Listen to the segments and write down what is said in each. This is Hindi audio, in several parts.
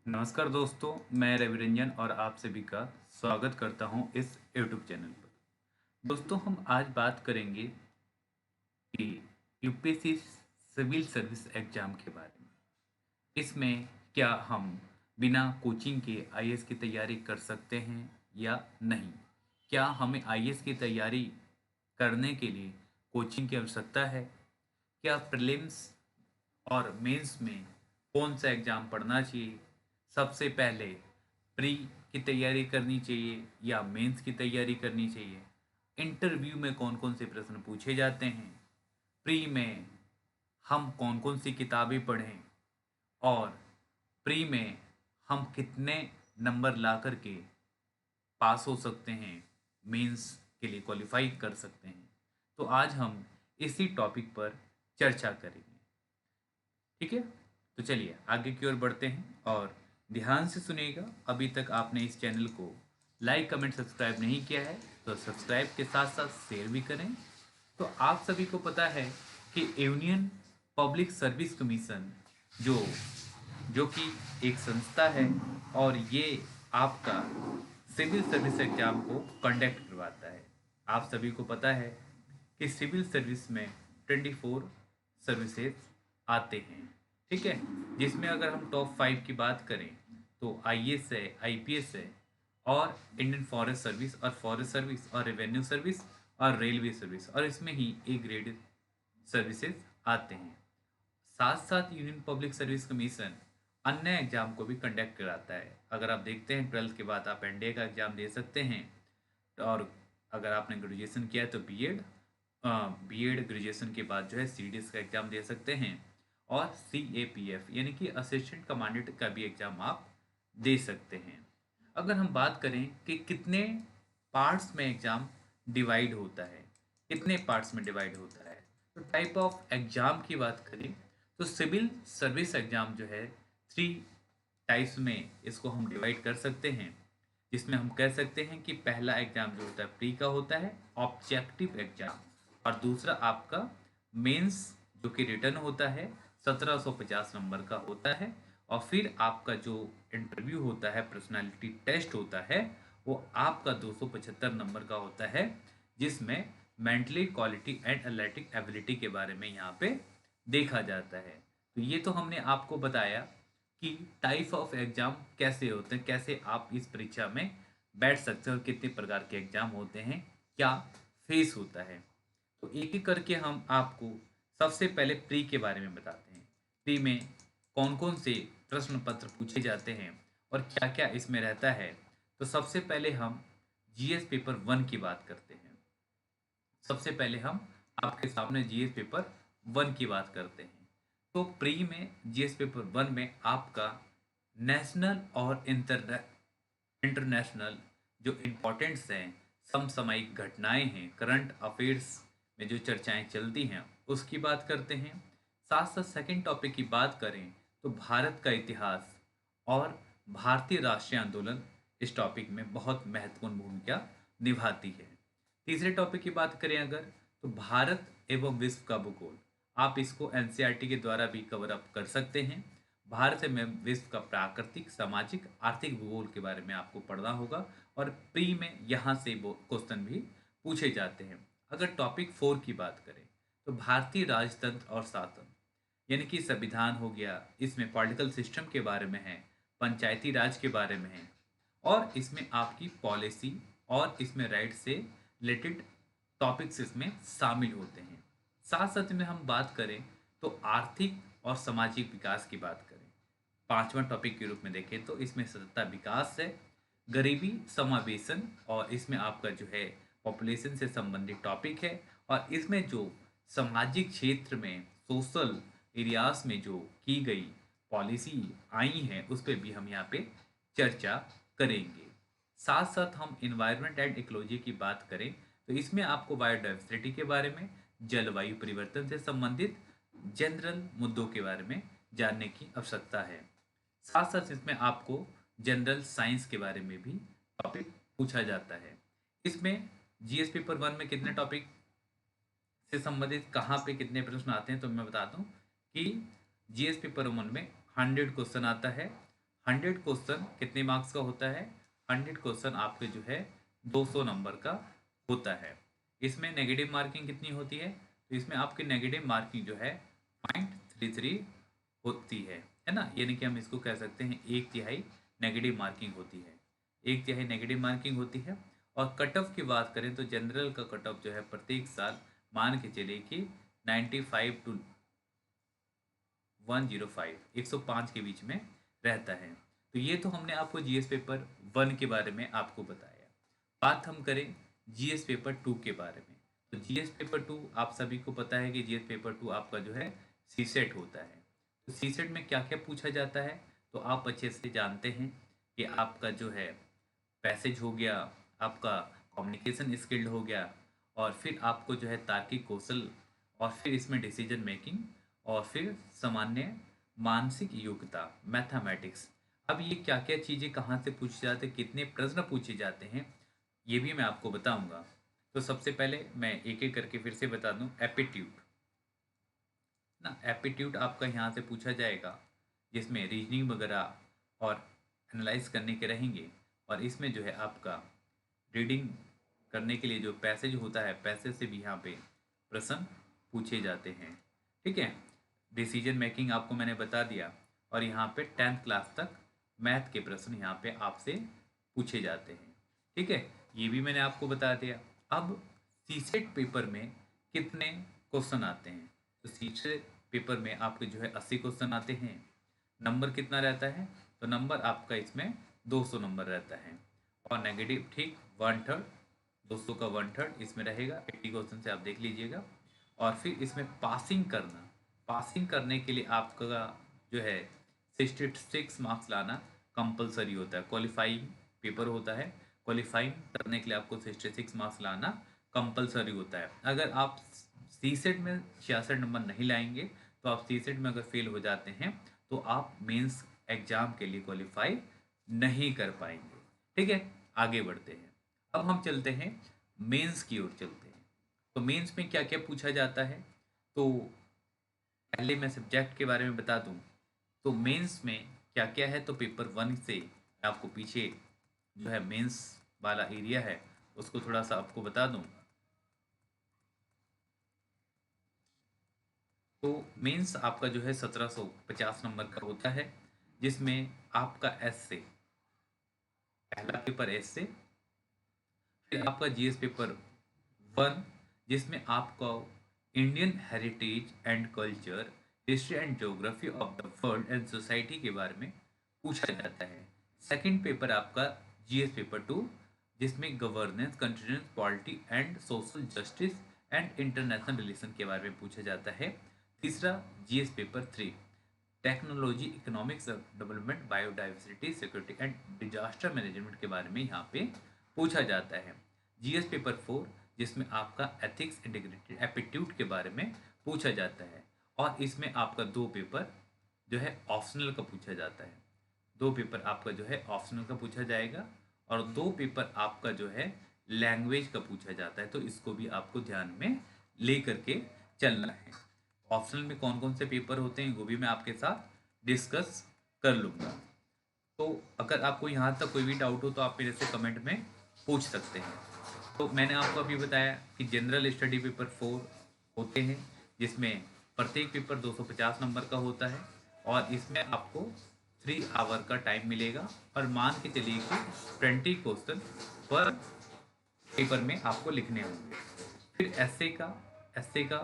नमस्कार दोस्तों, मैं रवि रंजन और आप सभी का स्वागत करता हूं इस YouTube चैनल पर। दोस्तों, हम आज बात करेंगे कि यूपीएससी सिविल सर्विस एग्जाम के बारे में। इसमें क्या हम बिना कोचिंग के आईएएस की तैयारी कर सकते हैं या नहीं? क्या हमें आईएएस की तैयारी करने के लिए कोचिंग की आवश्यकता है? क्या प्रीलिम्स और मेंस में कौन सा एग्ज़ाम पढ़ना चाहिए? सबसे पहले प्री की तैयारी करनी चाहिए या मेंस की तैयारी करनी चाहिए? इंटरव्यू में कौन कौन से प्रश्न पूछे जाते हैं? प्री में हम कौन कौन सी किताबें पढ़ें? और प्री में हम कितने नंबर ला कर के पास हो सकते हैं, मेंस के लिए क्वालिफाई कर सकते हैं? तो आज हम इसी टॉपिक पर चर्चा करेंगे। ठीक है, तो चलिए आगे की ओर बढ़ते हैं और ध्यान से सुनिएगा। अभी तक आपने इस चैनल को लाइक कमेंट सब्सक्राइब नहीं किया है तो सब्सक्राइब के साथ साथ शेयर भी करें। तो आप सभी को पता है कि यूनियन पब्लिक सर्विस कमीशन जो जो कि एक संस्था है और ये आपका सिविल सर्विस एग्जाम को कंडक्ट करवाता है। आप सभी को पता है कि सिविल सर्विस में 24 सर्विसेज आते हैं। ठीक है, जिसमें अगर हम टॉप 5 की बात करें तो आईएएस है, आईपीएस है और इंडियन फॉरेस्ट सर्विस और फॉरेस्ट सर्विस और रेवेन्यू सर्विस और रेलवे सर्विस, और इसमें ही ए ग्रेड सर्विसेज आते हैं। साथ साथ यूनियन पब्लिक सर्विस कमीशन अन्य एग्जाम को भी कंडक्ट कराता है। अगर आप देखते हैं 12th के बाद आप एनडीए का एग्जाम दे सकते हैं, और अगर आपने ग्रेजुएशन किया है तो बीएड ग्रेजुएशन के बाद जो है सीडीएस का एग्ज़ाम दे सकते हैं, और सीएपीएफ यानी कि असिस्टेंट कमांडेंट का भी एग्ज़ाम आप दे सकते हैं। अगर हम बात करें कि कितने पार्ट्स में एग्ज़ाम डिवाइड होता है, कितने पार्ट्स में डिवाइड होता है, तो टाइप ऑफ एग्ज़ाम की बात करें तो सिविल सर्विस एग्ज़ाम जो है 3 टाइप्स में इसको हम डिवाइड कर सकते हैं। जिसमें हम कह सकते हैं कि पहला एग्ज़ाम जो होता है प्री का होता है, ऑब्जेक्टिव एग्ज़ाम, और दूसरा आपका मेंस जो कि रिटर्न होता है 1750 नंबर का होता है, और फिर आपका जो इंटरव्यू होता है, पर्सनालिटी टेस्ट होता है, वो आपका 275 नंबर का होता है, जिसमें mentally quality and athletic ability के बारे में यहाँ पे देखा जाता है। तो ये तो हमने आपको बताया कि टाइप ऑफ एग्जाम कैसे होते हैं, कैसे आप इस परीक्षा में बैठ सकते हो और कितने प्रकार के एग्जाम होते हैं, क्या फेस होता है। तो एक एक करके हम आपको सबसे पहले प्री के बारे में बताते हैं। प्री में कौन कौन से प्रश्न पत्र पूछे जाते हैं और क्या क्या इसमें रहता है। तो सबसे पहले हम जीएस पेपर 1 की बात करते हैं। सबसे पहले हम आपके सामने जीएस पेपर 1 की बात करते हैं। तो प्री में जीएस पेपर 1 में आपका नेशनल और इंटरनेशनल जो इम्पोर्टेंट्स हैं, समसामयिक घटनाएं हैं, करंट अफेयर्स में जो चर्चाएं चलती हैं उसकी बात करते हैं। साथ साथ सेकंड टॉपिक की बात करें तो भारत का इतिहास और भारतीय राष्ट्रीय आंदोलन इस टॉपिक में बहुत महत्वपूर्ण भूमिका निभाती है। तीसरे टॉपिक की बात करें अगर, तो भारत एवं विश्व का भूगोल, आप इसको एनसीईआरटी के द्वारा भी कवर अप कर सकते हैं। भारत में विश्व का प्राकृतिक, सामाजिक, आर्थिक भूगोल के बारे में आपको पढ़ना होगा, और प्री में यहाँ से वो क्वेश्चन भी पूछे जाते हैं। अगर टॉपिक 4 की बात करें तो भारतीय राजतंत्र और शासन यानी कि संविधान हो गया, इसमें पॉलिटिकल सिस्टम के बारे में है, पंचायती राज के बारे में है, और इसमें आपकी पॉलिसी और इसमें राइट से रिलेटेड टॉपिक्स इसमें शामिल होते हैं। साथ साथ में हम बात करें तो आर्थिक और सामाजिक विकास की बात करें, पांचवा टॉपिक के रूप में देखें तो इसमें सतत विकास है, गरीबी समावेशन, और इसमें आपका जो है पॉपुलेशन से संबंधित टॉपिक है, और इसमें जो सामाजिक क्षेत्र में सोशल एरियाज में जो की गई पॉलिसी आई हैं उस पर भी हम यहाँ पे चर्चा करेंगे। साथ साथ हम इन्वायरमेंट एंड इकोलॉजी की बात करें तो इसमें आपको बायोडाइवर्सिटी के बारे में, जलवायु परिवर्तन से संबंधित जनरल मुद्दों के बारे में जानने की आवश्यकता है। साथ साथ इसमें आपको जनरल साइंस के बारे में भी टॉपिक पूछा जाता है। इसमें जीएस पेपर 1 में कितने टॉपिक से संबंधित कहाँ पे कितने प्रश्न आते हैं, तो मैं बता दूं कि जीएस पेपर 1 में 100 क्वेश्चन आता है। 100 क्वेश्चन कितने मार्क्स का होता है? 100 क्वेश्चन आपके जो है 200 नंबर का होता है। इसमें नेगेटिव मार्किंग कितनी होती है? तो इसमें आपकी नेगेटिव मार्किंग जो है 0.33 होती है ना। यानी कि हम इसको कह सकते हैं 1/3 नेगेटिव मार्किंग होती है, 1/3 नेगेटिव मार्किंग होती है। और कट ऑफ की बात करें तो जनरल का कट ऑफ जो है प्रत्येक साल मान के चले कि 95 टू 105, 105 के बीच में रहता है। तो ये तो हमने आपको जीएस पेपर 1 के बारे में आपको बताया। बात हम करें जीएस पेपर 2 के बारे में। तो जीएस पेपर 2 आप सभी को पता है कि जीएस पेपर 2 आपका जो है सीसेट होता है। तो सीसेट में क्या क्या पूछा जाता है तो आप अच्छे से जानते हैं कि आपका जो है पैसेज हो गया, आपका कम्युनिकेशन स्किल्ड हो गया, और फिर आपको जो है तार्किक कौशल, और फिर इसमें डिसीजन मेकिंग, और फिर सामान्य मानसिक योग्यता मैथमेटिक्स। अब ये क्या क्या चीज़ें कहाँ से पूछे जाते हैं, कितने प्रश्न पूछे जाते हैं, ये भी मैं आपको बताऊंगा। तो सबसे पहले मैं एक एक करके फिर से बता दूं। एप्टीट्यूड ना, एप्टीट्यूड आपका यहाँ से पूछा जाएगा, जिसमें रीजनिंग वगैरह और एनालाइज करने के रहेंगे। और इसमें जो है आपका रीडिंग करने के लिए जो पैसेज होता है, पैसेज से भी यहाँ पे प्रश्न पूछे जाते हैं। ठीक है, डिसीजन मेकिंग आपको मैंने बता दिया। और यहाँ पे 10th क्लास तक मैथ के प्रश्न यहाँ पे आपसे पूछे जाते हैं। ठीक है, ये भी मैंने आपको बता दिया। अब सीसेट पेपर में कितने क्वेश्चन आते हैं? तो सीसेट पेपर में आपके जो है 80 क्वेश्चन आते हैं। नंबर कितना रहता है? तो नंबर आपका इसमें 200 नंबर रहता है। और नेगेटिव ठीक 1/3, 200 का 1/3 इसमें रहेगा। 80 क्वेश्चन से आप देख लीजिएगा। और फिर इसमें पासिंग करना, पासिंग करने के लिए आपका जो है 66 मार्क्स लाना कंपलसरी होता है। क्वालिफाइंग पेपर होता है, क्वालिफाइंग करने के लिए आपको 66 मार्क्स लाना कंपलसरी होता है। अगर आप सीसेट में 66 नंबर नहीं लाएंगे तो आप सीसेट में अगर फेल हो जाते हैं तो आप मेंस एग्जाम के लिए क्वालिफाई नहीं कर पाएंगे। ठीक है, आगे बढ़ते हैं। अब हम चलते हैं मेंस की ओर चलते हैं। तो मेंस में क्या क्या पूछा जाता है, तो पहले मैं सब्जेक्ट के बारे में बता दूं। तो मेंस में क्या क्या है, तो पेपर 1 से आपको पीछे जो है मेंस वाला एरिया है उसको थोड़ा सा आपको बता दूं। तो मेंस आपका जो है 1750 नंबर का होता है, जिसमें आपका एस से पहला पेपर एस से, फिर आपका जीएस पेपर 1 जिसमें आपका Indian heritage and culture, history and geography of the world and society के बारे में पूछा जाता है। सेकंड पेपर आपका जीएस पेपर 2 जिसमें गवर्नेंस, कंट्रीनेंस, polity and social justice and international relation के बारे में पूछा जाता है। तीसरा GS paper 3 technology, economics development, biodiversity, security and disaster management के बारे में यहाँ पे पूछा जाता है। जीएस पेपर 4 जिसमें आपका एथिक्स, इंटीग्रिटी, एप्टीट्यूड के बारे में पूछा जाता है। और इसमें आपका 2 पेपर जो है ऑप्शनल का पूछा जाता है। 2 पेपर आपका जो है ऑप्शनल का पूछा जाएगा, और 2 पेपर आपका जो है लैंग्वेज का पूछा जाता है। तो इसको भी आपको ध्यान में ले करके चलना है। ऑप्शनल में कौन कौन से पेपर होते हैं वो भी मैं आपके साथ डिस्कस कर लूँगा। तो अगर आपको यहाँ तक कोई भी डाउट हो तो आप मेरे से कमेंट में पूछ सकते हैं। तो मैंने आपको अभी बताया कि जनरल स्टडी पेपर 4 होते हैं, जिसमें प्रत्येक पेपर 250 नंबर का होता है। और इसमें आपको 3 आवर का टाइम मिलेगा, और मान के चलिए कि 20 क्वेश्चन पर पेपर में आपको लिखने होंगे। फिर एसए का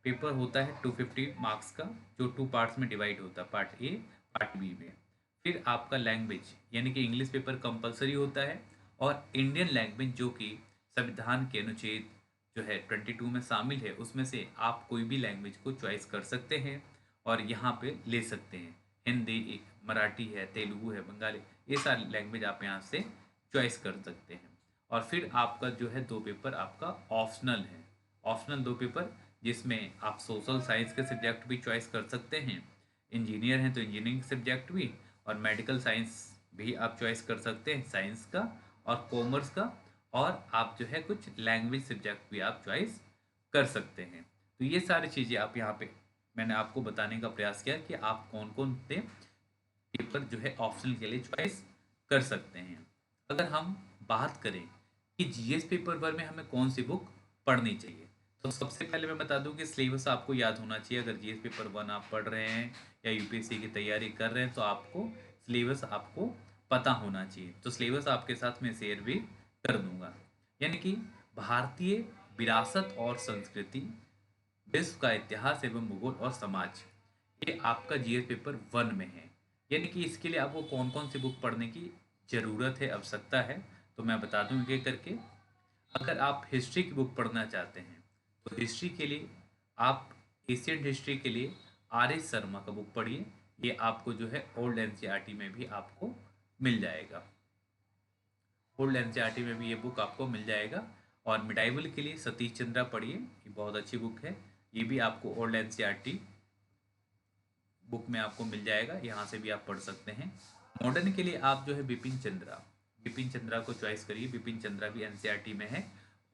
पेपर होता है 250 मार्क्स का, जो 2 पार्ट्स में डिवाइड होता है, पार्ट ए पार्ट बी में। फिर आपका लैंग्वेज यानी कि इंग्लिश पेपर कंपलसरी होता है, और इंडियन लैंग्वेज जो कि संविधान के अनुच्छेद जो है 22 में शामिल है, उसमें से आप कोई भी लैंग्वेज को चॉइस कर सकते हैं और यहाँ पे ले सकते हैं। हिंदी, मराठी है, तेलुगु है, बंगाली, ये सारी लैंग्वेज आप यहाँ से चॉइस कर सकते हैं। और फिर आपका जो है 2 पेपर आपका ऑप्शनल है। ऑप्शनल 2 पेपर जिसमें आप सोशल साइंस के सब्जेक्ट भी चॉइस कर सकते हैं, इंजीनियर हैं तो इंजीनियरिंग सब्जेक्ट भी, और मेडिकल साइंस भी आप चॉइस कर सकते हैं साइंस का और कॉमर्स का। और आप जो है कुछ लैंग्वेज सब्जेक्ट भी आप चॉइस कर सकते हैं। तो ये सारी चीज़ें आप यहाँ पे मैंने आपको बताने का प्रयास किया कि आप कौन कौन से पेपर जो है ऑप्शनल के लिए चॉइस कर सकते हैं। अगर हम बात करें कि जीएस पेपर वन में हमें कौन सी बुक पढ़नी चाहिए, तो सबसे पहले मैं बता दूं कि सिलेबस आपको याद होना चाहिए। अगर जीएस पेपर वन आप पढ़ रहे हैं या यूपीएससी की तैयारी कर रहे हैं तो आपको सिलेबस आपको पता होना चाहिए। तो सिलेबस आपके साथ में शेयर भी कर दूंगा। यानी कि भारतीय विरासत और संस्कृति, विश्व का इतिहास एवं भूगोल और समाज, ये आपका जीएस पेपर वन में है। यानी कि इसके लिए आपको कौन कौन सी बुक पढ़ने की ज़रूरत है, आवश्यकता है, तो मैं बता दूँ ये करके। अगर आप हिस्ट्री की बुक पढ़ना चाहते हैं तो हिस्ट्री के लिए आप एशियन हिस्ट्री के लिए आर एस शर्मा का बुक पढ़िए। ये आपको जो है ओल्ड एनसीईआरटी में भी आपको मिल जाएगा। ओल्ड एनसीईआरटी में भी ये बुक आपको मिल जाएगा। और मिडाइवल के लिए सतीश चंद्रा पढ़िए, ये बहुत अच्छी बुक है। ये भी आपको ओल्ड एनसीईआरटी बुक में आपको मिल जाएगा, यहाँ से भी आप पढ़ सकते हैं। मॉडर्न के लिए आप जो है बिपिन चंद्रा को चॉइस करिए। बिपिन चंद्रा भी एनसीईआरटी में है,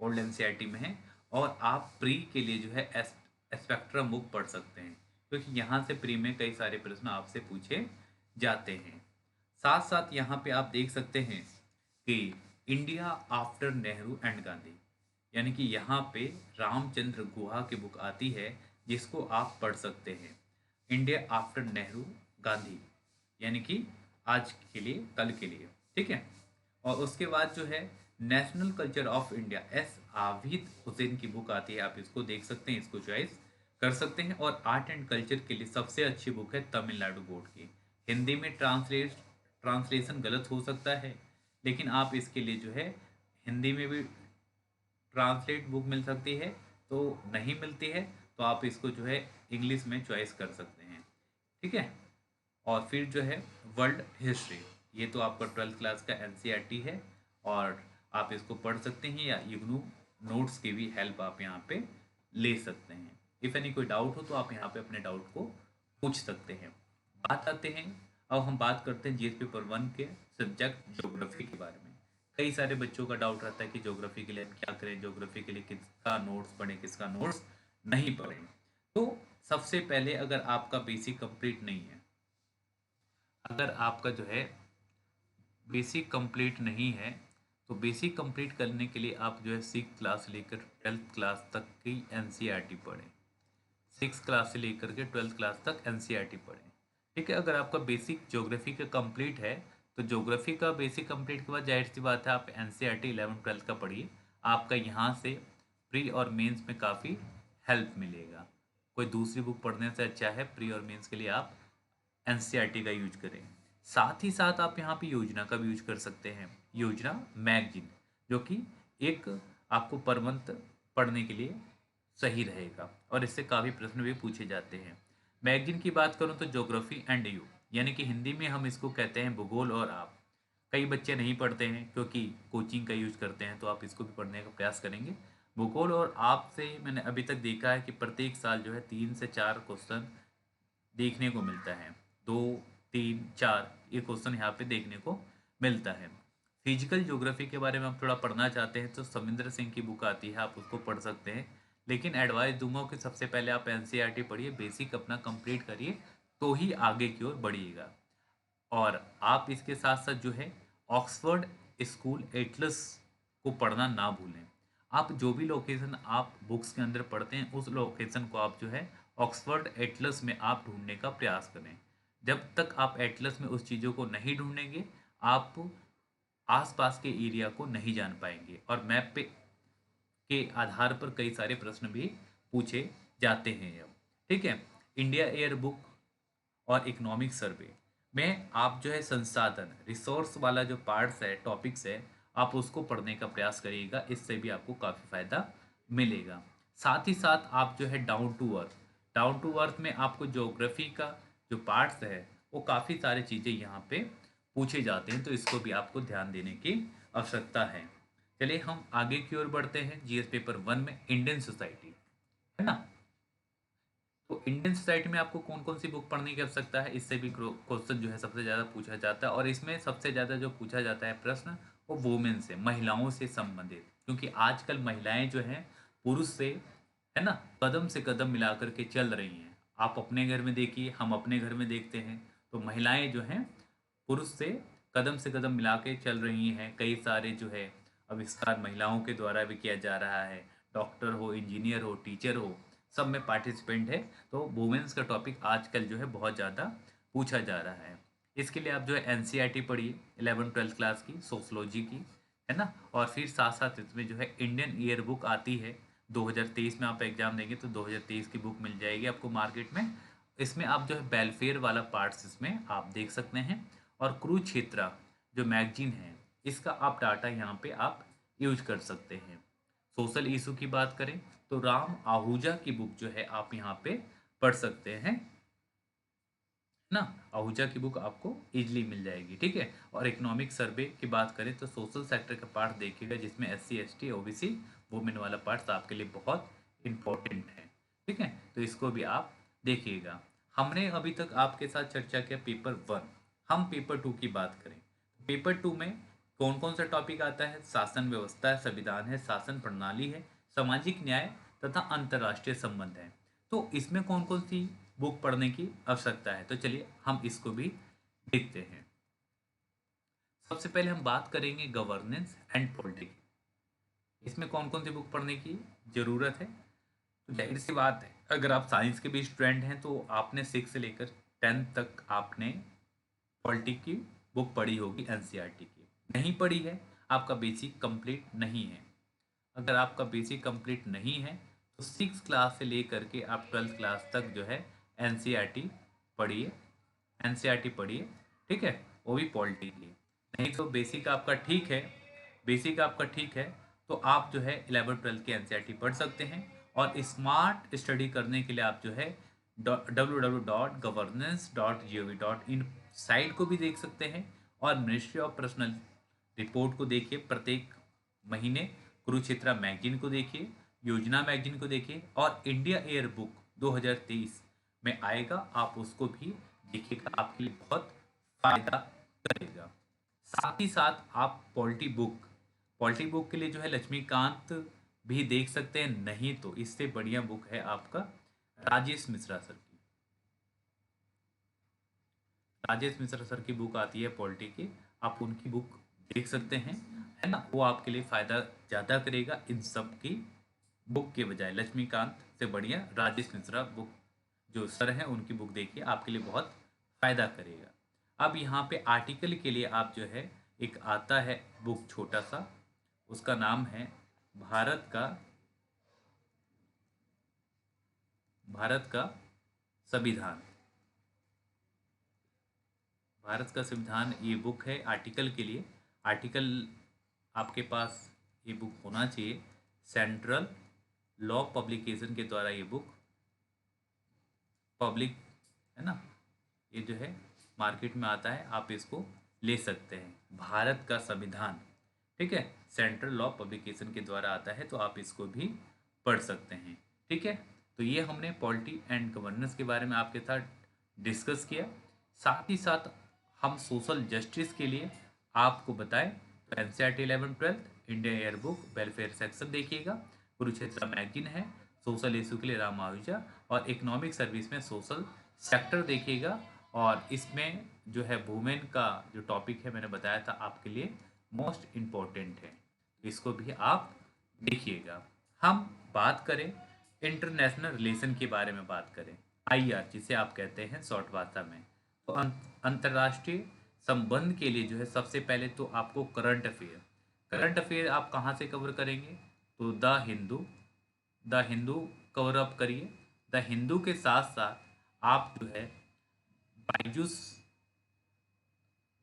ओल्ड एनसीईआरटी में है। और आप प्री के लिए जो है स्पेक्ट्रम बुक पढ़ सकते हैं, क्योंकि यहाँ से प्री में कई सारे प्रश्न आपसे पूछे जाते हैं। साथ साथ यहाँ पे आप देख सकते हैं कि India after Nehru and Gandhi, यानी कि यहाँ पे रामचंद्र गुहा की बुक आती है जिसको आप पढ़ सकते हैं। इंडिया आफ्टर नेहरू गांधी, यानी कि आज के लिए, कल के लिए, ठीक है। और उसके बाद जो है national culture of India, S Abid Hussain की बुक आती है, आप इसको देख सकते हैं, इसको चॉइस कर सकते हैं। और आर्ट एंड कल्चर के लिए सबसे अच्छी बुक है तमिलनाडु बोर्ड की। हिंदी में ट्रांसलेशन गलत हो सकता है, लेकिन आप इसके लिए जो है हिंदी में भी ट्रांसलेट बुक मिल सकती है, तो नहीं मिलती है तो आप इसको जो है इंग्लिश में चॉइस कर सकते हैं, ठीक है। और फिर जो है वर्ल्ड हिस्ट्री, ये तो आपका 12th क्लास का एनसीईआरटी है और आप इसको पढ़ सकते हैं, या इग्नू नोट्स की भी हेल्प आप यहाँ पे ले सकते हैं। इफ़ एनी कोई डाउट हो तो आप यहाँ पे अपने डाउट को पूछ सकते हैं। बात आते हैं, अब हम बात करते हैं जीएस पेपर वन के सब्जेक्ट ज्योग्राफी के बारे में। कई सारे बच्चों का डाउट रहता है कि ज्योग्राफी के लिए हम क्या करें, ज्योग्राफी के लिए किसका नोट्स पढ़ें, किसका नोट्स नहीं पढ़ें। तो सबसे पहले, अगर आपका बेसिक कंप्लीट नहीं है, अगर आपका जो है बेसिक कंप्लीट नहीं है, तो बेसिक कंप्लीट करने के लिए आप जो है 6 क्लास लेकर 12th क्लास तक की एनसीईआरटी पढ़ें। 6 क्लास से लेकर के 12th क्लास तक एनसीईआरटी पढ़ें, ठीक है। अगर आपका बेसिक ज्योग्राफी का कंप्लीट है तो ज्योग्राफी का बेसिक कंप्लीट के बाद जाहिर सी बात है आप एनसीईआरटी 11th-12th का पढ़िए। आपका यहाँ से प्री और मेंस में काफ़ी हेल्प मिलेगा। कोई दूसरी बुक पढ़ने से अच्छा है प्री और मेंस के लिए आप एनसीईआरटी का यूज करें। साथ ही साथ आप यहाँ पे योजना का भी यूज कर सकते हैं। योजना मैगजीन, जो कि एक आपको पर मंथ पढ़ने के लिए सही रहेगा और इससे काफ़ी प्रश्न भी पूछे जाते हैं। मैगजीन की बात करूँ तो ज्योग्राफी एंड यू, यानी कि हिंदी में हम इसको कहते हैं भूगोल और आप। कई बच्चे नहीं पढ़ते हैं क्योंकि कोचिंग का यूज करते हैं, तो आप इसको भी पढ़ने का प्रयास करेंगे। भूगोल और आप से मैंने अभी तक देखा है कि प्रत्येक साल जो है 3 से 4 क्वेश्चन देखने को मिलता है। 2, 3, 4 ये क्वेश्चन यहाँ पे देखने को मिलता है। फिजिकल ज्योग्राफी के बारे में आप थोड़ा पढ़ना चाहते हैं तो समिंदर सिंह की बुक आती है, आप उसको पढ़ सकते हैं। लेकिन एडवाइस दूंगा कि सबसे पहले आप एनसीईआरटी पढ़िए, बेसिक अपना कंप्लीट करिए, तो ही आगे की ओर बढ़िएगा। और आप इसके साथ साथ जो है ऑक्सफोर्ड स्कूल एटलस को पढ़ना ना भूलें। आप जो भी लोकेशन आप बुक्स के अंदर पढ़ते हैं उस लोकेशन को आप जो है ऑक्सफोर्ड एटलस में आप ढूंढने का प्रयास करें। जब तक आप एटलस में उस चीज़ों को नहीं ढूंढेंगे, आप आसपास के एरिया को नहीं जान पाएंगे। और मैप पे के आधार पर कई सारे प्रश्न भी पूछे जाते हैं अब, ठीक है। इंडिया एयर बुक और इकोनॉमिक सर्वे में आप जो है संसाधन रिसोर्स वाला जो पार्ट्स है, टॉपिक्स है, आप उसको पढ़ने का प्रयास करिएगा, इससे भी आपको काफ़ी फायदा मिलेगा। साथ ही साथ आप जो है डाउन टू अर्थ में आपको ज्योग्राफी का जो पार्ट्स है वो काफ़ी सारी चीज़ें यहाँ पे पूछे जाते हैं, तो इसको भी आपको ध्यान देने की आवश्यकता है। चलिए हम आगे की ओर बढ़ते हैं। जीएस पेपर वन में इंडियन सोसाइटी, है ना। तो इंडियन सोसाइटी में आपको कौन कौन सी बुक पढ़ने की आवश्यकता है, इससे भी क्वेश्चन जो है सबसे ज़्यादा पूछा जाता है। और इसमें सबसे ज़्यादा जो पूछा जाता है प्रश्न वो वुमेन से, महिलाओं से संबंधित, क्योंकि आजकल महिलाएं जो हैं पुरुष से, है ना, कदम से कदम मिला करके चल रही हैं। आप अपने घर में देखिए, हम अपने घर में देखते हैं, तो महिलाएं जो हैं पुरुष से कदम मिला के चल रही हैं। कई सारे जो है आविष्कार महिलाओं के द्वारा भी किया जा रहा है। डॉक्टर हो, इंजीनियर हो, टीचर हो, सब में पार्टिसिपेंट है। तो वुमेन्स का टॉपिक आजकल जो है बहुत ज़्यादा पूछा जा रहा है। इसके लिए आप जो है एनसीईआरटी पढ़िए 11th-12th क्लास की, सोशलॉजी की, है ना। और फिर साथ साथ इसमें जो है इंडियन ईयर बुक आती है 2023 में। आप एग्जाम देंगे तो 2023 की बुक मिल जाएगी आपको मार्केट में। इसमें आप जो है वेलफेयर वाला पार्ट्स इसमें आप देख सकते हैं। और कुरुक्षेत्र जो मैगजीन है, इसका आप डाटा यहाँ पे आप यूज कर सकते हैं। सोशल इशू की बात करें तो राम आहूजा की बुक जो है आप यहाँ पे पढ़ सकते हैं ना। आहूजा की बुक आपको इजीली मिल जाएगी, ठीक है। और इकोनॉमिक सर्वे की बात करें तो सोशल सेक्टर का पार्ट देखिएगा, जिसमें SC ST OBC वुमेन वाला पार्ट आपके लिए बहुत इंपॉर्टेंट है, ठीक है। तो इसको भी आप देखिएगा। हमने अभी तक आपके साथ चर्चा किया पेपर 1। हम पेपर 2 की बात करें, पेपर 2 में कौन कौन सा टॉपिक आता है? शासन व्यवस्था है, संविधान है, शासन प्रणाली है, सामाजिक न्याय तथा अंतर्राष्ट्रीय संबंध है। तो इसमें कौन कौन सी बुक पढ़ने की आवश्यकता है? तो चलिए हम इसको भी देखते हैं। सबसे पहले हम बात करेंगे गवर्नेंस एंड पॉलिटिक्स। इसमें कौन कौन सी बुक पढ़ने की जरूरत है? तो जाहिर सी बात है, अगर आप साइंस के भी स्टूडेंट हैं तो आपने 6 से लेकर 10 तक आपने पॉलिटिक्स की बुक पढ़ी होगी एनसीईआरटी की। नहीं पढ़ी है, आपका बेसिक कंप्लीट नहीं है। अगर आपका बेसिक कंप्लीट नहीं है तो 6 क्लास से लेकर के आप 12th क्लास तक जो है एनसीईआरटी पढ़िए, एनसीईआरटी पढ़िए, ठीक है। वो भी पॉलिटी की। नहीं तो बेसिक आपका ठीक है, बेसिक आपका ठीक है तो आप जो है 11th-12th की एनसीईआरटी पढ़ सकते हैं। और स्मार्ट स्टडी करने के लिए आप जो है www.governance.gov.in साइट को भी देख सकते हैं। और मिनिस्ट्री ऑफ पर्सनल रिपोर्ट को देखिए प्रत्येक महीने, कुरुक्षेत्र मैगजीन को देखिए, योजना मैगजीन को देखिए, और इंडिया एयर बुक 2023 में आएगा, आप उसको भी देखिएगा, आपके लिए बहुत फायदा करेगा। साथ ही साथ आप पॉलिटी बुक के लिए जो है लक्ष्मीकांत भी देख सकते हैं। नहीं तो इससे बढ़िया बुक है आपका राजेश मिश्रा सर की। राजेश मिश्रा सर की बुक आती है पॉलिटी की, आप उनकी बुक देख सकते हैं, है ना। वो आपके लिए फायदा ज़्यादा करेगा इन सब की बुक के बजाय। लक्ष्मीकांत से बढ़िया राजेश मिश्रा बुक जो सर हैं उनकी बुक देखिए, आपके लिए बहुत फायदा करेगा। अब यहाँ पे आर्टिकल के लिए आप जो है एक आता है बुक छोटा सा, उसका नाम है भारत का संविधान। भारत का संविधान ये बुक है आर्टिकल के लिए। आर्टिकल आपके पास ये बुक होना चाहिए। सेंट्रल लॉ पब्लिकेशन के द्वारा ये बुक पब्लिक, है ना, ये जो है मार्केट में आता है, आप इसको ले सकते हैं। भारत का संविधान, ठीक है, सेंट्रल लॉ पब्लिकेशन के द्वारा आता है, तो आप इसको भी पढ़ सकते हैं, ठीक है। तो ये हमने पॉलिटी एंड गवर्नेंस के बारे में आपके साथ डिस्कस किया। साथ ही साथ हम सोशल जस्टिस के लिए आपको बताएं तो NCERT 11th-12th, India air book, welfare section देखिएगा, कुरुक्षेत्र मैगजीन है, सोशल इशू के लिए राम आहूजा, और इकोनॉमिक सर्विस में सोशल सेक्टर देखिएगा। और इसमें जो है वुमेन का जो टॉपिक है मैंने बताया था आपके लिए मोस्ट इम्पोर्टेंट है, इसको भी आप देखिएगा। हम बात करें इंटरनेशनल रिलेशन के बारे में बात करें, IR जिसे आप कहते हैं शॉर्ट भाषा में। तो अंतर्राष्ट्रीय संबंध के लिए जो है सबसे पहले तो आपको करंट अफेयर आप कहाँ से कवर करेंगे? तो द हिंदू कवर अप करिए। द हिंदू के साथ साथ आप जो है बाइजूस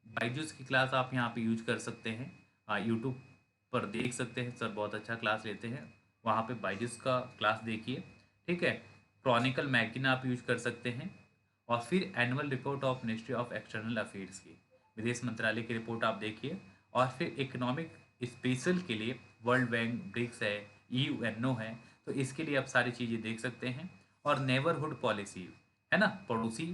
बाइजूस की क्लास आप यहाँ पे यूज कर सकते हैं। यूट्यूब पर देख सकते हैं, सर बहुत अच्छा क्लास लेते हैं, वहाँ पे बाइजूस का क्लास देखिए, ठीक है। क्रॉनिकल मैगजीन आप यूज कर सकते हैं। और फिर annual report of ministry of external affairs की, विदेश मंत्रालय की रिपोर्ट आप देखिए। और फिर इकोनॉमिक स्पेशल के लिए वर्ल्ड बैंक, ब्रिक्स है, UNO है, तो इसके लिए आप सारी चीज़ें देख सकते हैं। और नेबरहुड पॉलिसी, है ना, पड़ोसी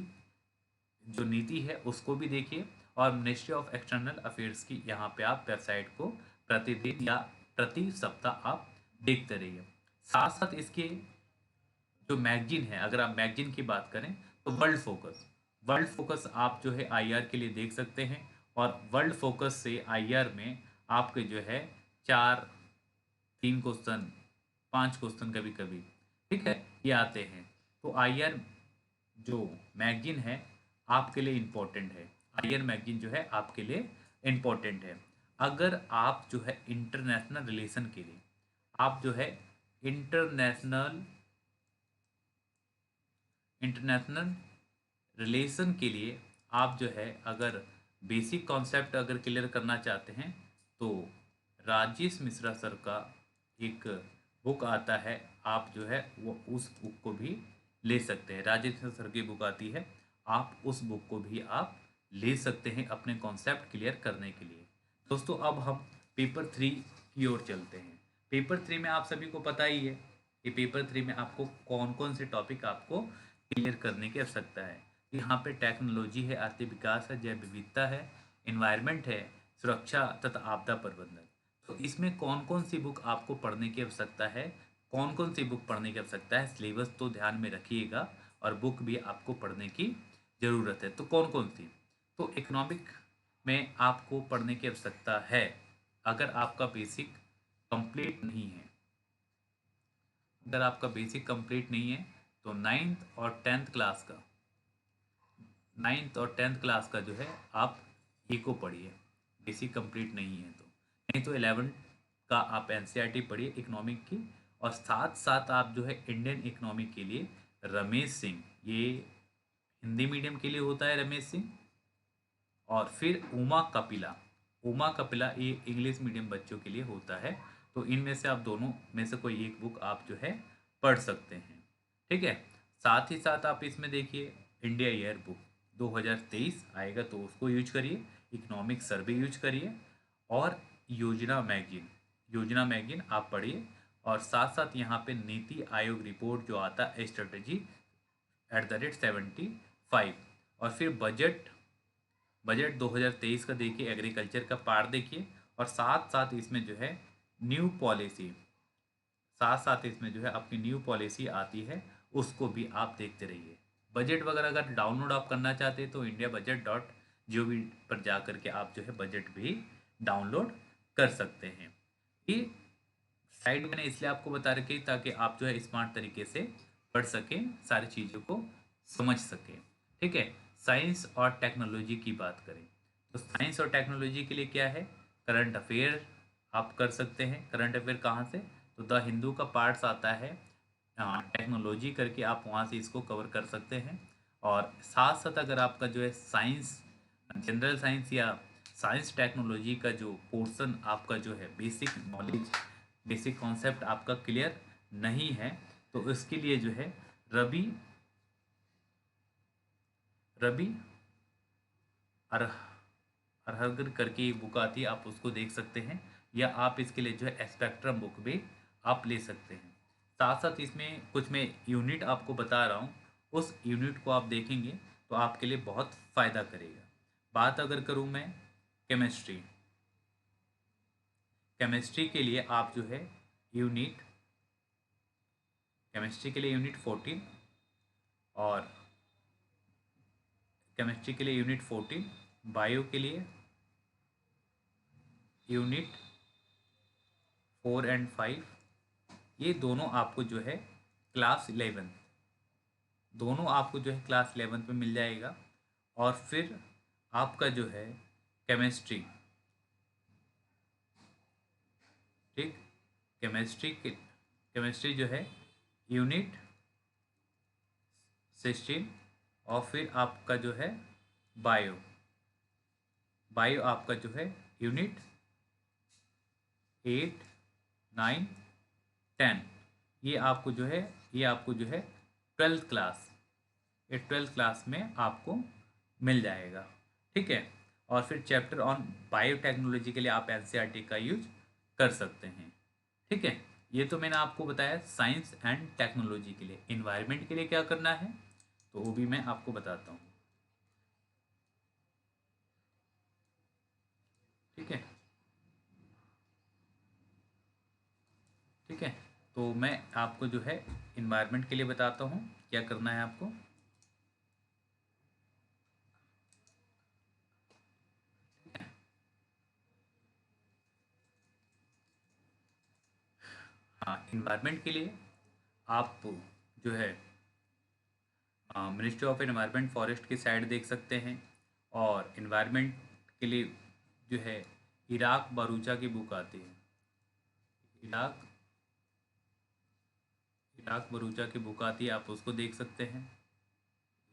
जो नीति है उसको भी देखिए। और मिनिस्ट्री ऑफ एक्सटर्नल अफेयर्स की यहाँ पे आप वेबसाइट को प्रतिदिन या प्रति सप्ताह आप देखते रहिए। साथ साथ इसके जो मैगजीन है, अगर आप मैगजीन की बात करें तो वर्ल्ड फोकस आप जो है आईआर के लिए देख सकते हैं, और वर्ल्ड फोकस से आईआर में आपके जो है 4 3 क्वेश्चन 5 क्वेश्चन कभी कभी, ठीक है, ये आते हैं। तो आईआर जो मैगजीन है आपके लिए इम्पोर्टेंट है। आईआर मैगजीन जो है आपके लिए इम्पोर्टेंट है। अगर आप जो है इंटरनेशनल रिलेशन के लिए, आप जो है इंटरनेशनल इंटरनेशनल रिलेशन के लिए आप जो है अगर बेसिक कॉन्सेप्ट अगर क्लियर करना चाहते हैं, तो राजेश मिश्रा सर का एक बुक आता है, आप जो है वो उस बुक को भी ले सकते हैं। राजेश मिश्रा सर की बुक आती है, आप उस बुक को भी आप ले सकते हैं अपने कॉन्सेप्ट क्लियर करने के लिए। दोस्तों अब हम पेपर 3 की ओर चलते हैं। पेपर 3 में आप सभी को पता ही है कि पेपर 3 में आपको कौन कौन से टॉपिक आपको क्लियर करने की आवश्यकता है। यहाँ पे टेक्नोलॉजी है, आर्थिक विकास है, जैव विविधता है, एनवायरनमेंट है, सुरक्षा तथा आपदा प्रबंधन। तो इसमें कौन कौन सी बुक आपको पढ़ने की आवश्यकता है, कौन कौन सी बुक पढ़ने की आवश्यकता है, सिलेबस तो ध्यान में रखिएगा और बुक भी आपको पढ़ने की ज़रूरत है। तो कौन कौन सी, तो इकोनॉमिक में आपको पढ़ने की आवश्यकता है। अगर आपका बेसिक कंप्लीट नहीं है, अगर आपका बेसिक कंप्लीट नहीं है, तो 9th और 10th क्लास का जो है आप इको पढ़िए, बेसिक कंप्लीट नहीं है तो। नहीं तो 11th का आप एनसीईआरटी पढ़िए इकोनॉमिक की, और साथ साथ आप जो है इंडियन इकोनॉमिक के लिए रमेश सिंह, ये हिंदी मीडियम के लिए होता है रमेश सिंह, और फिर उमा कपिला ये इंग्लिश मीडियम बच्चों के लिए होता है। तो इनमें से आप दोनों में से कोई एक बुक आप जो है पढ़ सकते हैं, ठीक है। साथ ही साथ आप इसमें देखिए इंडिया ईयर बुक 2023 आएगा, तो उसको यूज करिए, इकोनॉमिक सर्वे यूज करिए, और योजना मैगजीन आप पढ़िए। और साथ साथ यहाँ पे नीति आयोग रिपोर्ट जो आता है स्ट्रेटेजी @75, और फिर बजट 2023 का देखिए, एग्रीकल्चर का पार्ट देखिए, और साथ साथ इसमें जो है न्यू पॉलिसी साथ साथ इसमें जो है अपनी न्यू पॉलिसी आती है, उसको भी आप देखते रहिए। बजट वगैरह अगर डाउनलोड आप करना चाहते हैं, तो indiabudget.gov पर जा करके आप जो है बजट भी डाउनलोड कर सकते हैं। ये साइड मैंने इसलिए आपको बता रखी है ताकि आप जो है स्मार्ट तरीके से पढ़ सकें, सारी चीज़ों को समझ सकें, ठीक है। साइंस और टेक्नोलॉजी की बात करें, तो साइंस और टेक्नोलॉजी के लिए क्या है, करंट अफेयर आप कर सकते हैं। करंट अफेयर कहाँ से, तो द हिंदू का पार्ट्स आता है, टेक्नोलॉजी करके आप वहाँ से इसको कवर कर सकते हैं। और साथ साथ अगर आपका जो है साइंस, जनरल साइंस या साइंस टेक्नोलॉजी का जो पोर्शन आपका जो है बेसिक नॉलेज, बेसिक कॉन्सेप्ट आपका क्लियर नहीं है, तो इसके लिए जो है रवि रवि अर अरहगर करके एक बुक आती है, आप उसको देख सकते हैं, या आप इसके लिए जो है स्पेक्ट्रम बुक भी आप ले सकते हैं। साथ साथ इसमें कुछ मैं यूनिट आपको बता रहा हूँ, उस यूनिट को आप देखेंगे तो आपके लिए बहुत फ़ायदा करेगा। बात अगर करूँ मैं केमिस्ट्री केमिस्ट्री के लिए आप जो है यूनिट केमिस्ट्री के लिए यूनिट 14, और केमिस्ट्री के लिए यूनिट 14, बायो के लिए यूनिट 4 एंड 5, ये दोनों आपको जो है क्लास 11, दोनों आपको जो है क्लास 11 पे मिल जाएगा। और फिर आपका जो है केमिस्ट्री, ठीक, केमिस्ट्री जो है यूनिट 16, और फिर आपका जो है बायो बायो आपका जो है यूनिट 8 9 10, ये आपको जो है 12th क्लास में आपको मिल जाएगा, ठीक है। और फिर चैप्टर ऑन बायोटेक्नोलॉजी के लिए आप एनसीईआरटी का यूज कर सकते हैं, ठीक है। ये तो मैंने आपको बताया साइंस एंड टेक्नोलॉजी के लिए। इन्वायरमेंट के लिए क्या करना है, तो वो भी मैं आपको बताता हूँ, ठीक है, ठीक है। तो मैं आपको जो है इन्वायरमेंट के लिए बताता हूँ क्या करना है आपको। हाँ, इन्वायरमेंट के लिए आप जो है मिनिस्ट्री ऑफ एनवायरनमेंट फॉरेस्ट की साइट देख सकते हैं। और इन्वायरमेंट के लिए जो है इराक बारूचा की बुक आती है। इराक इराक बारूचा की बुक आती है, आप उसको देख सकते हैं।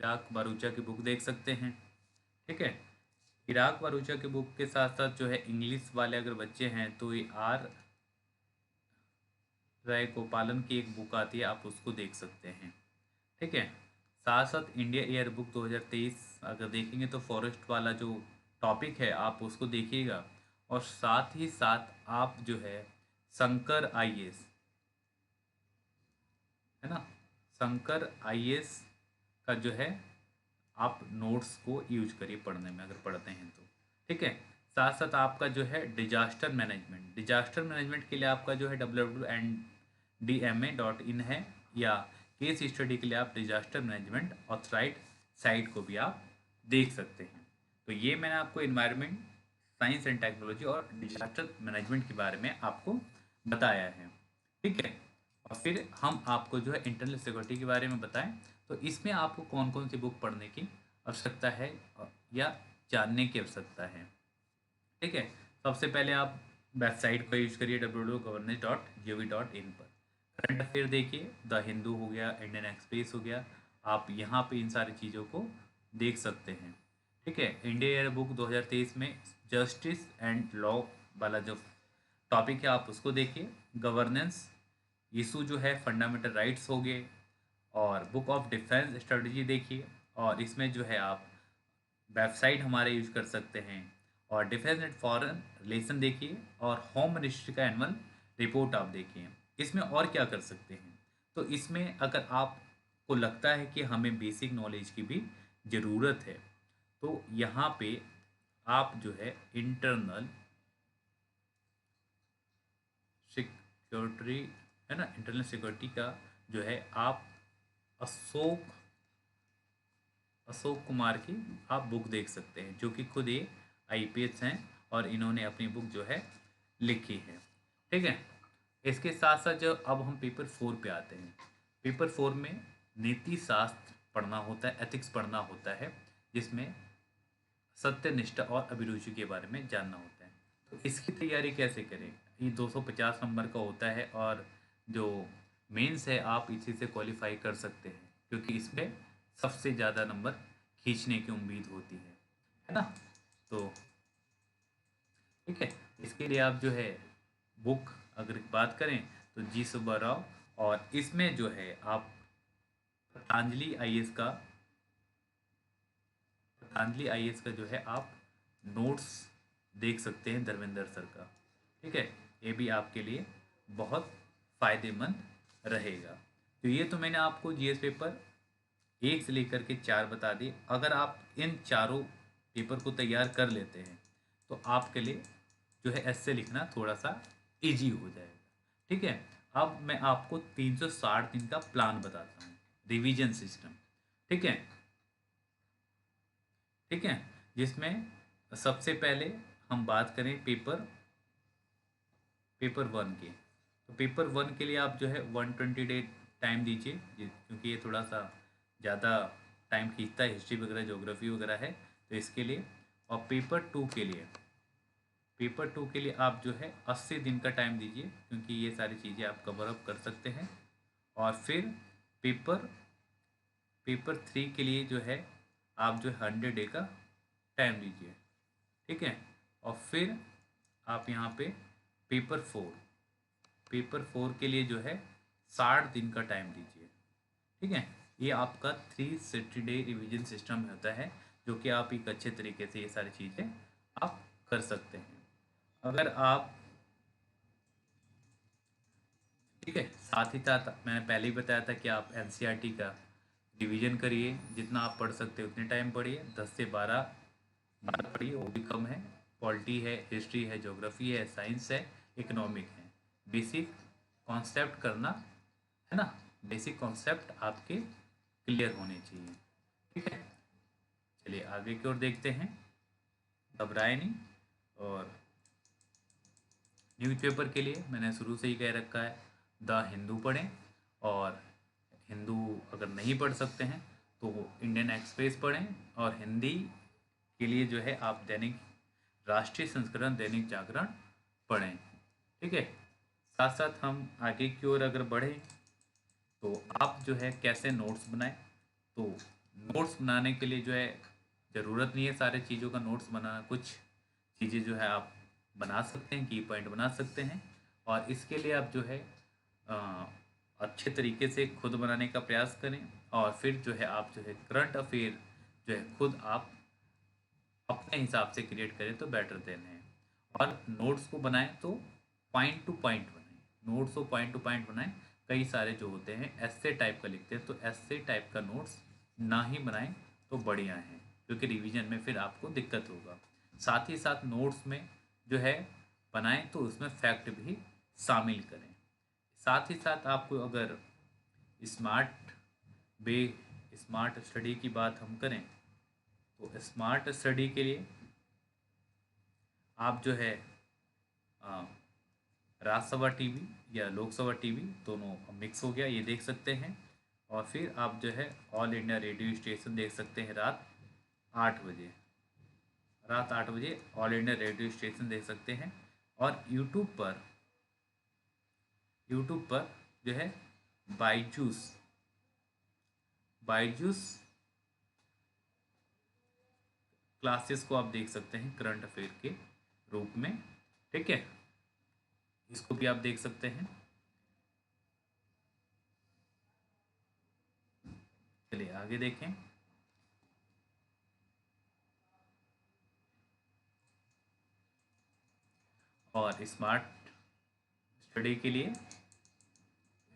इराक बारूचा की बुक देख सकते हैं। ठीक है। इराक बारूचा की बुक के साथ साथ जो है इंग्लिश वाले अगर बच्चे हैं तो ये आर राय गोपालन की एक बुक आती है, आप उसको देख सकते हैं। ठीक है। साथ साथ इंडिया ईयर बुक 2023 अगर देखेंगे तो फॉरेस्ट वाला जो टॉपिक है आप उसको देखिएगा। और साथ ही साथ आप जो है शंकर आईएएस, है ना, शंकर आईएएस का जो है आप नोट्स को यूज करिए पढ़ने में अगर पढ़ते हैं तो। ठीक है। साथ साथ आपका जो है डिजास्टर मैनेजमेंट के लिए आपका जो है www.ndma.in है, या केस स्टडी के लिए आप डिजास्टर मैनेजमेंट ऑथराइड साइट को भी आप देख सकते हैं। तो ये मैंने आपको इन्वायरमेंट, साइंस एंड टेक्नोलॉजी और डिजास्टर मैनेजमेंट के बारे में आपको बताया है। ठीक है। और फिर हम आपको जो है इंटरनल सिक्योरिटी के बारे में बताएं, तो इसमें आपको कौन कौन सी बुक पढ़ने की आवश्यकता है या जानने की आवश्यकता है। ठीक है। सबसे पहले आप वेबसाइट का यूज करिए www.governance.gov.in पर। करंट अफेयर देखिए, द हिंदू हो गया, इंडियन एक्सप्रेस हो गया, आप यहाँ पे इन सारी चीज़ों को देख सकते हैं। ठीक है। इंडिया ईयर बुक 2023 में जस्टिस एंड लॉ वाला जो टॉपिक है आप उसको देखिए। गवर्नेंस इशू जो है फंडामेंटल राइट्स हो गए। और बुक ऑफ डिफेंस स्ट्रेटजी देखिए, और इसमें जो है आप वेबसाइट हमारे यूज कर सकते हैं। और डिफेंस एंड फॉरेन रिलेशन देखिए, और होम मिनिस्ट्री का एनुअल रिपोर्ट आप देखिए। इसमें और क्या कर सकते हैं, तो इसमें अगर आपको लगता है कि हमें बेसिक नॉलेज की भी ज़रूरत है तो यहाँ पे आप जो है इंटरनल सिक्योरिटी, है ना, इंटरनल सिक्योरिटी का जो है आप अशोक अशोक कुमार की आप बुक देख सकते हैं, जो कि खुद ये आईपीएस हैं और इन्होंने अपनी बुक जो है लिखी है। ठीक है। इसके साथ साथ जो अब हम पेपर 4 पे आते हैं। पेपर 4 में नीति शास्त्र पढ़ना होता है, एथिक्स पढ़ना होता है, जिसमें सत्यनिष्ठा और अभिरुचि के बारे में जानना होता है। तो इसकी तैयारी कैसे करें, ये 250 नंबर का होता है, और जो मेंस है आप इसी से क्वालिफाई कर सकते हैं, क्योंकि इसमें सबसे ज़्यादा नंबर खींचने की उम्मीद होती है ना। तो ठीक है। इसके लिए आप जो है बुक अगर बात करें तो जी सुब्बा राव, और इसमें जो है आप पतंजलि आईएएस का पतंजलि आईएएस का जो है आप नोट्स देख सकते हैं धर्मेंद्र सर का। ठीक है। ये भी आपके लिए बहुत फायदेमंद रहेगा। तो ये तो मैंने आपको जीएस पेपर 1 से लेकर के 4 बता दिए। अगर आप इन चारों पेपर को तैयार कर लेते हैं तो आपके लिए जो है ऐसे लिखना थोड़ा सा इजी हो जाएगा। ठीक है। अब मैं आपको 360 दिन का प्लान बताता हूँ, रिवीजन सिस्टम। ठीक है। ठीक है। जिसमें सबसे पहले हम बात करें पेपर 1 की। तो पेपर 1 के लिए आप जो है 120 डे टाइम दीजिए, क्योंकि ये थोड़ा सा ज़्यादा टाइम खींचता है, हिस्ट्री वगैरह ज्योग्राफी वगैरह है, तो इसके लिए। और पेपर 2 के लिए आप जो है 80 दिन का टाइम दीजिए, क्योंकि ये सारी चीज़ें आप कवर अप कर सकते हैं। और फिर पेपर पेपर 3 के लिए जो है आप जो 100 डे का टाइम दीजिए। ठीक है। और फिर आप यहाँ पे पेपर 4 के लिए जो है 60 दिन का टाइम दीजिए। ठीक है। ये आपका 360 डे रिवीजन सिस्टम होता है, जो कि आप एक अच्छे तरीके से ये सारी चीज़ें आप कर सकते हैं अगर आप। ठीक है। साथ ही साथ मैंने पहले ही बताया था कि आप एनसीईआरटी का रिवीजन करिए, जितना आप पढ़ सकते हैं उतने टाइम पढ़िए, 10 से 12 पढ़िए, वो भी कम है। पॉलिटी है, हिस्ट्री है, ज्योग्राफी है, साइंस है, इकोनॉमिक है। बेसिक कॉन्सेप्ट करना, है ना, बेसिक कॉन्सेप्ट आपके क्लियर होने चाहिए। ठीक है। चलिए आगे की ओर देखते हैं, घबराए नहीं। और न्यूज़पेपर के लिए मैंने शुरू से ही कह रखा है, द हिंदू पढ़ें, और हिंदू अगर नहीं पढ़ सकते हैं तो इंडियन एक्सप्रेस पढ़ें, और हिंदी के लिए जो है आप दैनिक राष्ट्रीय संस्करण दैनिक जागरण पढ़ें। ठीक है, साथ साथ हम आगे की ओर अगर बढ़ें तो आप जो है कैसे नोट्स बनाएं। तो नोट्स बनाने के लिए जो है ज़रूरत नहीं है सारे चीज़ों का नोट्स बनाना, कुछ चीज़ें जो है आप बना सकते हैं, की पॉइंट बना सकते हैं, और इसके लिए आप जो है अ, अच्छे तरीके से खुद बनाने का प्रयास करें, और फिर जो है आप जो है करंट अफेयर जो है खुद आप अपने हिसाब से क्रिएट करें तो बेटर देन है। और नोट्स को बनाएं तो पॉइंट टू पॉइंट बनाएं, नोट्स को पॉइंट टू पॉइंट बनाएं। कई सारे जो होते हैं ऐसे टाइप का लिखते हैं, तो ऐसे टाइप का नोट्स ना ही बनाएं तो बढ़िया है, क्योंकि रिवीजन में फिर आपको दिक्कत होगा। साथ ही साथ नोट्स में जो है बनाएं तो उसमें फैक्ट भी शामिल करें। साथ ही साथ आपको अगर स्मार्ट बे स्मार्ट स्टडी की बात हम करें तो स्मार्ट स्टडी के लिए आप जो है अ, राज्यसभा टीवी या लोकसभा टीवी दोनों मिक्स हो गया ये देख सकते हैं, और फिर आप जो है ऑल इंडिया रेडियो स्टेशन देख सकते हैं रात 8 बजे ऑल इंडिया रेडियो स्टेशन देख सकते हैं। और यूट्यूब पर जो है बाईजूस बाईजूस क्लासेस को आप देख सकते हैं करंट अफेयर के रूप में। ठीक है, इसको भी आप देख सकते हैं। चलिए आगे देखें। और स्मार्ट स्टडी के लिए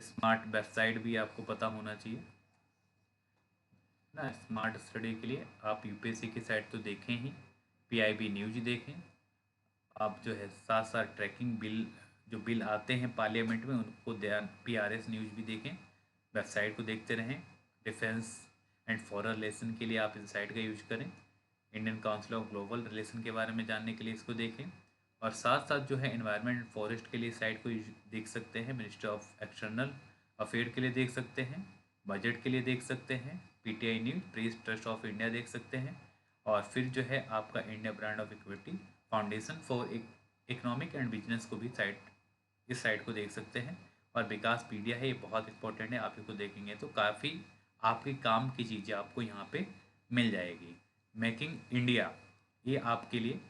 स्मार्ट वेबसाइट भी आपको पता होना चाहिए ना। स्मार्ट स्टडी के लिए आप यूपीएससी की साइट तो देखें ही, पीआईबी न्यूज देखें। आप जो है साथ साथ ट्रैकिंग बिल जो बिल आते हैं पार्लियामेंट में उनको ध्यान, पीआरएस न्यूज भी देखें, वेबसाइट को देखते रहें। डिफेंस एंड फॉरेन रिलेशन के लिए आप इस साइट का यूज करें। Indian council of global relation के बारे में जानने के लिए इसको देखें। और साथ साथ जो है एनवायरनमेंट एंड फॉरेस्ट के लिए साइट को देख सकते हैं। मिनिस्ट्री ऑफ एक्सटर्नल अफेयर के लिए देख सकते हैं, बजट के लिए देख सकते हैं, PTI news press trust of India देख सकते हैं, और फिर जो है आपका India brand of equity foundation for economic and business को भी इस साइट को देख सकते हैं। और विकास पीडिया है, ये बहुत इंपॉर्टेंट है, आप इसको देखेंगे तो काफ़ी आपके काम की चीज़ें आपको यहाँ पे मिल जाएगी। मेकिंग इंडिया ये आपके लिए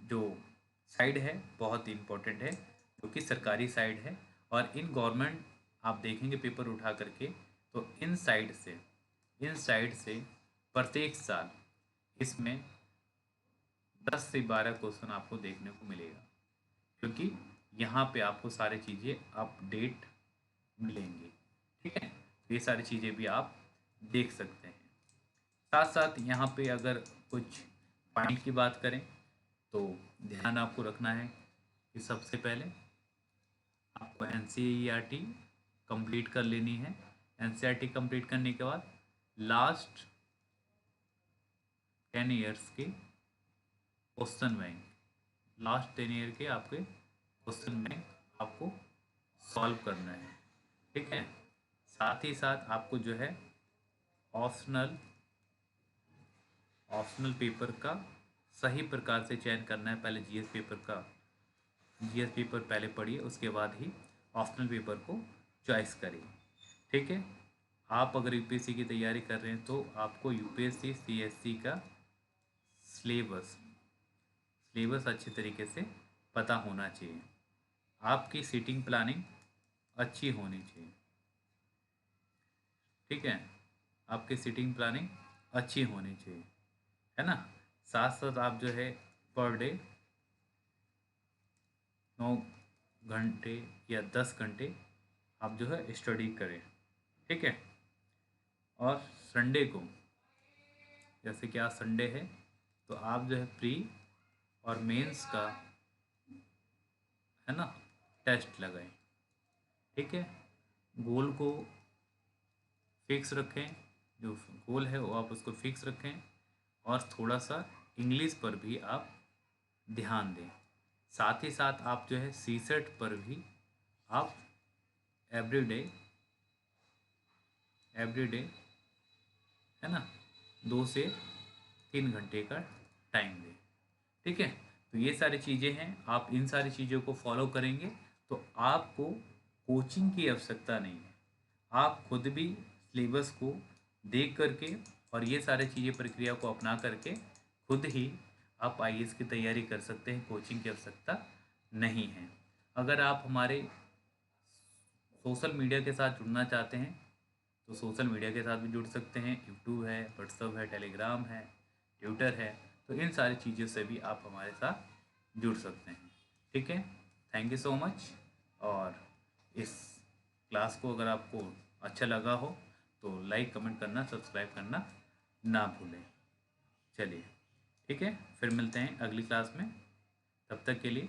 जो साइड है बहुत इम्पोर्टेंट है, जो कि सरकारी साइड है। और इन गवर्नमेंट आप देखेंगे पेपर उठा करके तो इन साइड से प्रत्येक साल इसमें 10 से 12 क्वेश्चन आपको देखने को मिलेगा, क्योंकि यहाँ पे आपको सारी चीज़ें अपडेट मिलेंगी। ठीक है, ये सारी चीज़ें भी आप देख सकते हैं। साथ साथ यहाँ पे अगर कुछ पॉइंट की बात करें तो ध्यान आपको रखना है कि सबसे पहले आपको एनसीईआरटी कंप्लीट कर लेनी है। एनसीईआरटी कंप्लीट करने के बाद लास्ट 10 ईयर्स के क्वेश्चन बैंक, लास्ट 10 ईयर के आपके क्वेश्चन बैंक आपको सॉल्व करना है। ठीक है, साथ ही साथ आपको जो है ऑप्शनल पेपर का सही प्रकार से चयन करना है। पहले जीएस पेपर पहले पढ़िए, उसके बाद ही ऑप्शनल पेपर को चॉइस करिए। ठीक है, आप अगर यूपीएससी की तैयारी कर रहे हैं तो आपको यूपीएससी सीएससी का सिलेबस अच्छे तरीके से पता होना चाहिए। आपकी सीटिंग प्लानिंग अच्छी होनी चाहिए। ठीक है, आपकी सीटिंग प्लानिंग अच्छी होनी चाहिए, है ना। साथ साथ आप जो है पर डे 9 घंटे या 10 घंटे आप जो है स्टडी करें। ठीक है, और संडे को जैसे कि आज संडे है तो आप जो है प्री और मेंस का है ना टेस्ट लगाएं। ठीक है, गोल को फिक्स रखें, जो गोल है वो आप उसको फिक्स रखें, और थोड़ा सा इंग्लिश पर भी आप ध्यान दें। साथ ही साथ आप जो है सीसेट पर भी आप एवरी डे है ना 2 से 3 घंटे का टाइम दें। ठीक है, तो ये सारी चीज़ें हैं, आप इन सारी चीज़ों को फॉलो करेंगे तो आपको कोचिंग की आवश्यकता नहीं है। आप खुद भी सिलेबस को देख करके और ये सारी चीज़ें प्रक्रिया को अपना करके खुद ही आप आईएएस की तैयारी कर सकते हैं, कोचिंग की आवश्यकता नहीं है। अगर आप हमारे सोशल मीडिया के साथ जुड़ना चाहते हैं तो सोशल मीडिया के साथ भी जुड़ सकते हैं। यूट्यूब है, व्हाट्सअप है, टेलीग्राम है, ट्विटर है, तो इन सारी चीज़ों से भी आप हमारे साथ जुड़ सकते हैं। ठीक है, थैंक यू सो मच। और इस क्लास को अगर आपको अच्छा लगा हो तो लाइक कमेंट करना, सब्सक्राइब करना ना भूलें। चलिए ठीक है, फिर मिलते हैं अगली क्लास में, तब तक के लिए